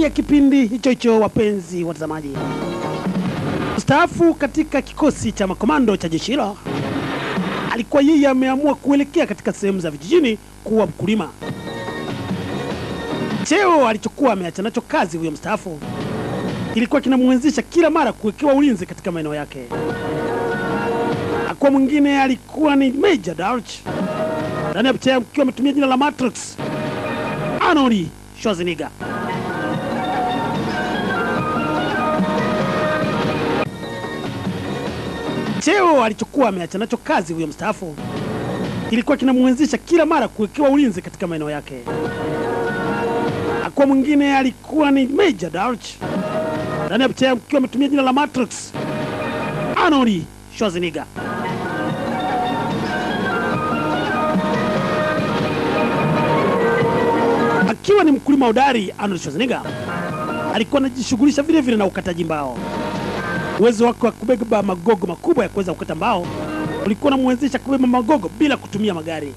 ya kipindi hicho wapenzi watazamaji. Mstaafu katika kikosi cha makomando cha jeshi hilo alikuwa yeye ameamua kuelekea katika sehemu za vijijini kuwa mkulima. Cheo alichokuwa ameacha nacho kazi huyo mstaafu kilikuwa kinamwezesha kila mara kuwekewa ulinzi katika maeneo yake. Kwa mwingine alikuwa ni Major Dodge. Ndani ya picha mkiwa ametumia jina la Matrix, Arnold Schwarzenegger. Cheo alichokuwa ameacha nacho kazi huyo mstaafu kilikuwa kinamwezesha kila mara kuwekewa ulinzi katika maeneo yake. Kwa mwingine alikuwa ni Major Dodge. Ndani ya picha mkiwa ametumia jina la Matrix, Arnold Schwarzenegger. Akiwa ni mkulima hodari, Arnold Schwarzenegger alikuwa anajishughulisha vile vile na ukataji mbao. Uwezo wake wa kubeba magogo makubwa ya kuweza kukata mbao ulikuwa unamwezesha kubeba magogo bila kutumia magari.